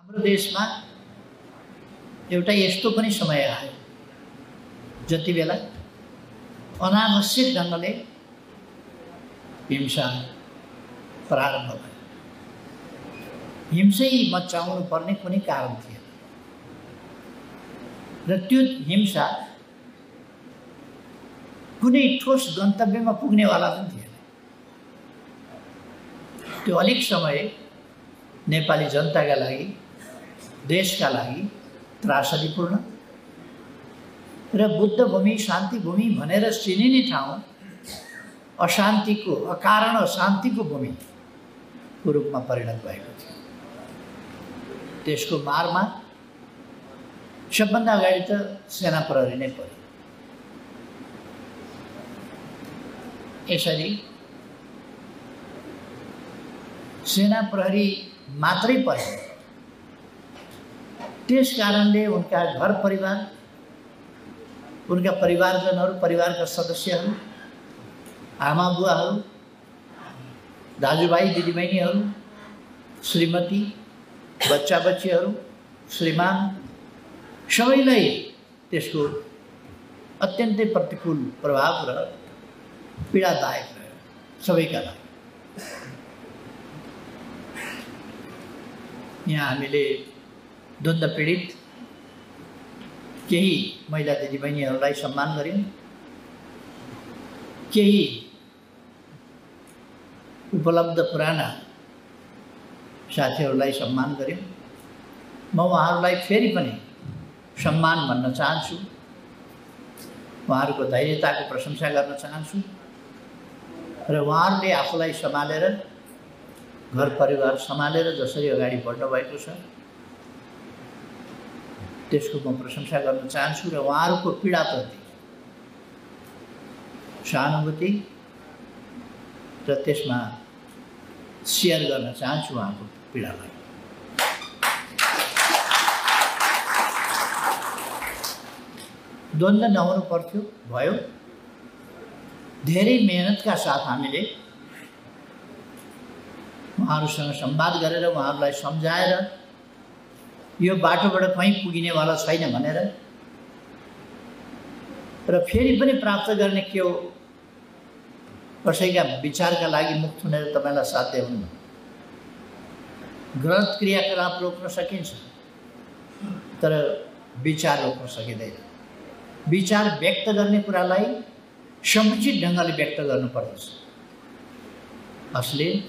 हाम्रो देशमा एउटा यस्तो पनि समय आयो जति बेला अनावश्यक ढङ्गले हिंसा प्रारम्भ भयो। हिंसै मचाउनु पर्ने कुनै कारण थिएन र त्यो हिंसा कुनै ठोस गन्तव्यमा पुग्नेवाला पनि थिएन। त्यो अलिक समय नेपाली जनताका लागि, देशका लागि त्रासदीपूर्ण र बुद्ध भूमि, शान्ति भूमि भनेर चिनिने ठाउँ अशान्तिको, अकारण अशान्तिको भूमिको रूपमा परिणत भएको थियो। त्यसको मारमा सबभन्दा अगाडि त सेना प्रहरी नै पर्यो। यसरी सेना प्रहरी मात्रै पर्यो। त्यस कारणले उनका घर परिवार, उनका परिवारजनहरू, परिवारका सदस्यहरू, आमा बुवाहरू, दाजुभाइ दिदीबहिनीहरू, श्रीमती, बच्चा बच्चीहरू, श्रीमान, सबैलाई त्यसको अत्यन्तै प्रतिकूल प्रभाव र पीडादायक रह्यो सबैका लागि। यहाँ हामीले द्वन्द पीडित केही महिला दिदीबहिनीहरूलाई सम्मान गर्यौँ, केही उपलब्ध पुराना साथीहरूलाई सम्मान गर्यौँ। म उहाँहरूलाई फेरि पनि सम्मान भन्न चाहन्छु, उहाँहरूको धैर्यताको प्रशंसा गर्न चाहन्छु र उहाँहरूले आफूलाई सम्हालेर, घर परिवार सम्हालेर जसरी अगाडि बढ्नु भएको छ त्यसको म प्रशंसा गर्न चाहन्छु र उहाँहरूको पीडाप्रति सहानुभूति र त्यसमा सेयर गर्न चाहन्छु उहाँको पीडालाई। द्वन्द्व नहुनु पर्थ्यो, भयो। धेरै मेहनतका साथ हामीले उहाँहरूसँग संवाद गरेर, उहाँहरूलाई सम्झाएर यो बाटोबाट कहीँ पुगिनेवाला छैन भनेर र फेरि पनि प्राप्त गर्ने के हो, कसैका विचारका लागि मुख थुनेर तपाईँलाई साध्य हुन्न। गलत क्रियाकलाप रोक्न सकिन्छ तर विचार रोक्न सकिँदैन। विचार व्यक्त गर्ने कुरालाई समुचित ढङ्गले व्यक्त गर्नुपर्दछ। अश्लील,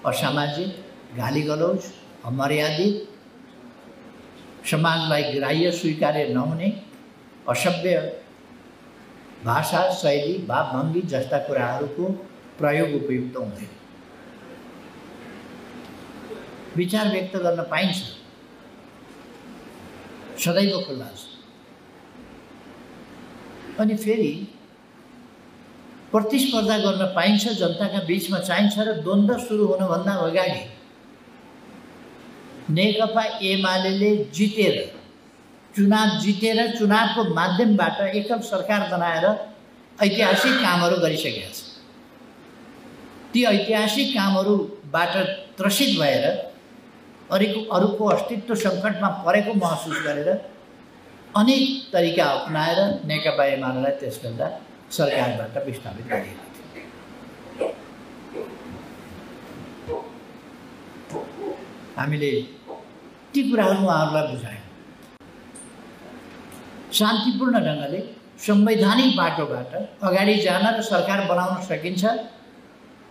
असामाजिक, गाली गलौज, अमर्यादित, समाजलाई ग्राह्य स्वीकार्य नहुने असभ्य भाषा, शैली, भावभङ्गी जस्ता कुराहरूको प्रयोग उपयुक्त हुँदैन। विचार व्यक्त गर्न पाइन्छ, सदैव खुल्ला छ। अनि फेरि प्रतिस्पर्धा गर्न पाइन्छ, जनताका बीचमा चाहिन्छ र द्वन्द्व सुरु हुनुभन्दा अगाडि नेकपा एमाले जितेर, चुनाव जितेर, चुनावको माध्यमबाट एकल सरकार बनाएर ऐतिहासिक कामहरू गरिसकेका छ। ती ऐतिहासिक कामहरूबाट त्रसित भएर अरूको अस्तित्व सङ्कटमा परेको महसुस गरेर अनेक तरिका अपनाएर नेकपा एमालेलाई त्यसबेला सरकारबाट विस्थापित गरिएको थियो। हामीले ती कुराहरू उहाँहरूलाई बुझायौँ। शान्तिपूर्ण ढङ्गले संवैधानिक बाटोबाट अगाडि जान र सरकार बनाउन सकिन्छ,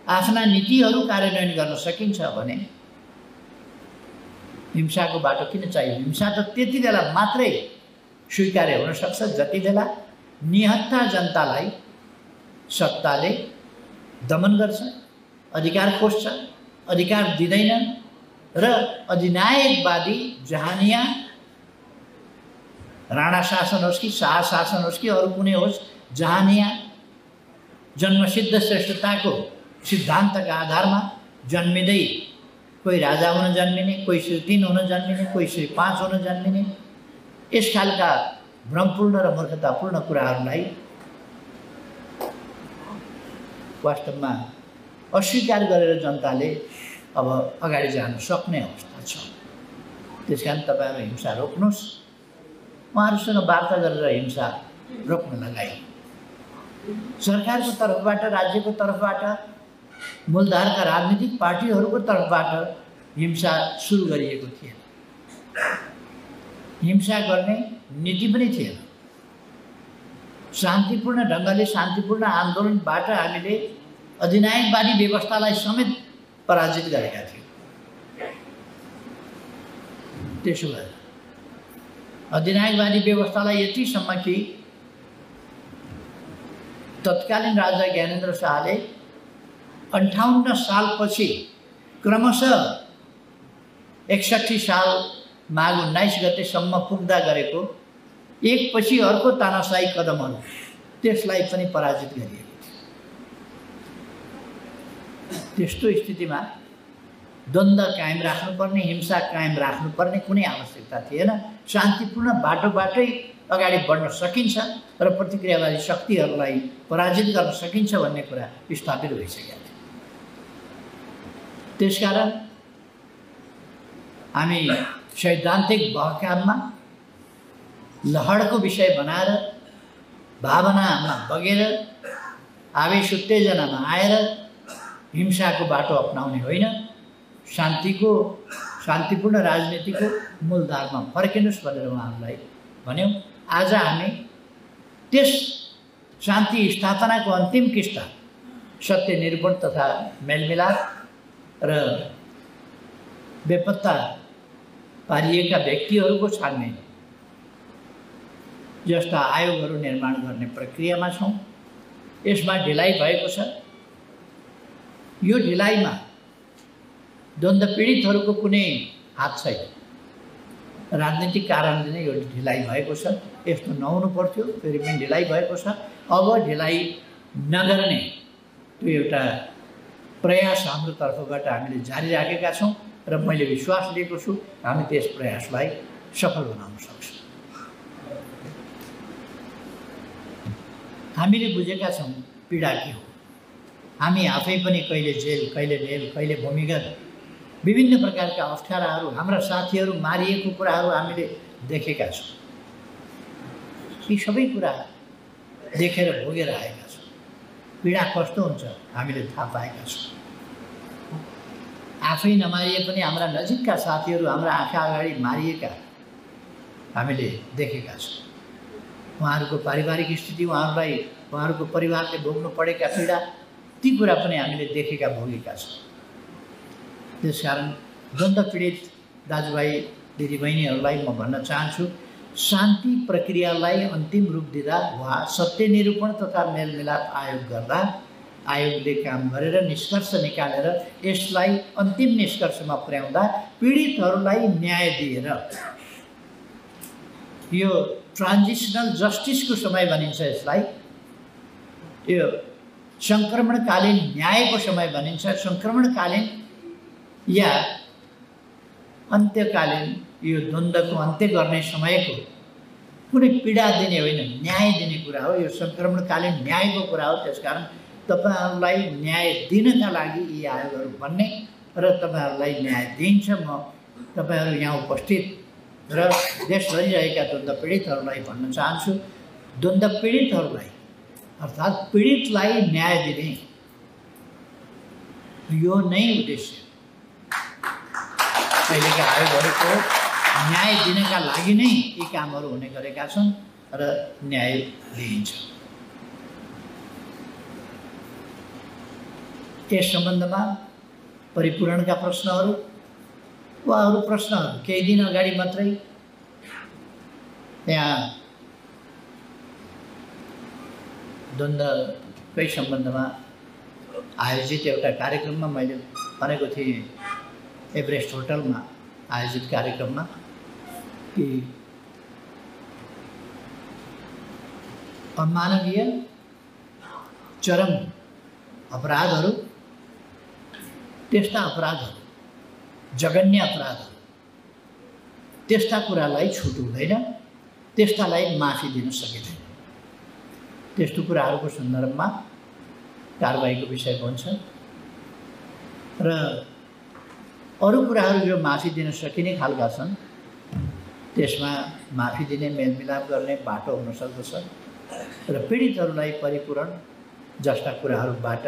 आफ्ना नीतिहरू कार्यान्वयन गर्न सकिन्छ भने हिंसाको बाटो किन चाहियो? हिंसा त त्यति बेला मात्रै स्वीकार्य हुन सक्छ जति बेला निहत्था जनतालाई सत्ताले दमन गर्छ, अधिकार खोज्छ, अधिकार दिँदैन र अधिनायकवादी जहानिया राणा शासन होस् कि शाह शासन होस् कि अरू कुनै होस्, जहानिया जन्मसिद्ध श्रेष्ठताको सिद्धान्तका आधारमा जन्मिँदै कोही राजा हुन जन्मिने, कोही श्री 3 हुन जन्मिने, कोही श्री 5 हुन जन्मिने, यस खालका भ्रमपूर्ण र मूर्खतापूर्ण कुराहरूलाई वास्तवमा अस्वीकार गरेर जनताले अब अगाडि जान सक्ने अवस्था छ। त्यस कारण तपाईँहरू हिंसा रोक्नुहोस्। उहाँहरूसँग वार्ता गरेर हिंसा रोक्न लगाए। सरकारको तर्फबाट, राज्यको तर्फबाट, मूलधारका राजनीतिक पार्टीहरूको तर्फबाट हिंसा सुरु गरिएको थिएन। हिंसा गर्ने नीति पनि थिएन। शान्तिपूर्ण ढङ्गले, शान्तिपूर्ण आन्दोलनबाट हामीले अधिनायकवादी व्यवस्थालाई समेत पराजित गरेका थियौँ। त्यसो भएर अधिनायकवादी व्यवस्थालाई यतिसम्म कि तत्कालीन राजा ज्ञानेन्द्र शाहले 58 सालपछि क्रमशः 61 साल माघ 19 गतेसम्म पुग्दा गरेको एकपछि अर्को तानाशाही कदमहरू, त्यसलाई पनि पराजित गरिएको थियो। त्यस्तो स्थितिमा द्वन्द्व कायम राख्नुपर्ने, हिंसा कायम राख्नुपर्ने कुनै आवश्यकता थिएन। शान्तिपूर्ण बाटोबाटै अगाडि बढ्न सकिन्छ र प्रतिक्रियावादी शक्तिहरूलाई पराजित गर्न सकिन्छ भन्ने कुरा स्थापित भइसकेको थियो। त्यसकारण हामी सैद्धान्तिक बहकाममा लहरको विषय बनाएर, भावनामा बगेर, आवेश उत्तेजनामा आएर हिंसाको बाटो अपनाउने होइन, शान्तिपूर्ण राजनीतिको मूलधारमा फर्किनुहोस् भनेर उहाँहरूलाई भन्यौँ। आज हामी त्यस शान्ति स्थापनाको अन्तिम किस्ता सत्य निरूपण तथा मेलमिलाप र बेपत्ता पारिएका व्यक्तिहरूको छानबिन जस्ता आयोगहरू निर्माण गर्ने प्रक्रियामा छौँ। यसमा ढिलाइ भएको छ। यो ढिलाइमा द्वन्द्व पीडितहरूको कुनै हात छैन। राजनीतिक कारणले नै यो ढिलाइ भएको छ। यस्तो नहुनु पर्थ्यो, फेरि पनि ढिलाइ भएको छ। अब ढिलाइ नगर्ने त्यो एउटा प्रयास हाम्रो तर्फबाट हामीले जारी राखेका छौँ र मैले विश्वास लिएको छु हामी त्यस प्रयासलाई सफल बनाउन सक्छौँ। हामीले बुझेका छौँ पीडा के हो। हामी आफै पनि कहिले जेल, कहिले जेल, कहिले भूमिगत विभिन्न प्रकारका अप्ठ्याराहरू, हाम्रा साथीहरू मारिएको कुराहरू हामीले देखेका छौँ। यी सबै कुरा देखेर भोगेर आएका छौँ। पीडा कस्तो हुन्छ हामीले थाहा पाएका छौँ। आफै नमारिए पनि हाम्रा नजिकका साथीहरू हाम्रा आँखा अगाडि मारिएका हामीले देखेका छौँ। उहाँहरूको पारिवारिक स्थिति, उहाँहरूको परिवारले भोग्नु परेका पीडा, ती कुरा पनि हामीले देखेका भोगेका छौँ। त्यसकारण द्वन्द्व पीडित दाजुभाइ दिदीबहिनीहरूलाई म भन्न चाहन्छु, शान्ति प्रक्रियालाई अन्तिम रूप दिँदा वा सत्य निरूपण तथा मेलमिलाप आयोग गर्दा, आयोगले काम गरेर निष्कर्ष निकालेर यसलाई अन्तिम निष्कर्षमा पुर्याउँदा पीडितहरूलाई न्याय दिएर, यो ट्रान्जिसनल जस्टिसको समय भनिन्छ यसलाई, यो सङ्क्रमणकालीन न्यायको समय भनिन्छ। सङ्क्रमणकालीन या अन्त्यकालीन यो द्वन्द्वको अन्त्य गर्ने समयको कुनै पीडा दिने होइन, न्याय दिने कुरा हो। यो सङ्क्रमणकालीन न्यायको कुरा हो। त्यसकारण तपाईँहरूलाई न्याय दिनका लागि यी आयोगहरू बन्ने र तपाईँहरूलाई न्याय दिन्छ। म तपाईँहरू यहाँ उपस्थित र देशभरि रहेका द्वन्द्व पीडितहरूलाई भन्न चाहन्छु, द्वन्द्व पीडितहरूलाई अर्थात् पीडितलाई न्याय दिने यो नै उद्देश्य। अहिलेका आयोगहरूको न्याय दिनका लागि नै यी कामहरू हुने गरेका छन् र न्याय दिइन्छ। यस सम्बन्धमा परिपूरणका प्रश्नहरू वा अरू प्रश्नहरू केही दिन अगाडि मात्रै यहाँ द्वन्द्वकै सम्बन्धमा आयोजित एउटा कार्यक्रममा मैले भनेको थिएँ, एभरेस्ट होटलमा आयोजित कार्यक्रममा, कि अमानवीय चरम अपराधहरू, त्यस्ता अपराधहरू, जघन्य अपराधहरू, त्यस्ता कुरालाई छुट हुँदैन, त्यस्तालाई माफी दिन सकिँदैन। त्यस्तो कुराहरूको सन्दर्भमा कारबाहीको विषय हुन्छ र अरू कुराहरू जो माफी दिन सकिने खालका छन् त्यसमा माफी दिने मेलमिलाप गर्ने बाटो हुन सक्दछ र पीडितहरूलाई परिपूरण जस्ता कुराहरूबाट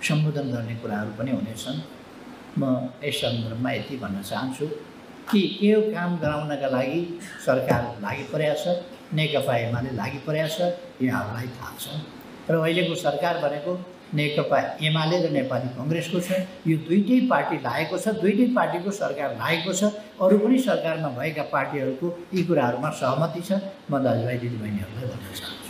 सम्बोधन गर्ने कुराहरू पनि हुनेछन्। म यस सन्दर्भमा यति भन्न चाहन्छु कि यो काम गराउनका लागि सरकार लागि परेको छ, नेकपा एमाले लागि परेको छ, यहाँहरूलाई थाहा छ। र अहिलेको सरकार भनेको नेकपा एमाले र नेपाली कङ्ग्रेसको छ। यो दुईटै पार्टी लागेको छ, दुईटै पार्टीको सरकार लागेको छ। अरू पनि सरकारमा भएका पार्टीहरूको यी कुराहरूमा सहमति छ। म दाजुभाइ दिदीबहिनीहरूलाई भन्न चाहन्छु।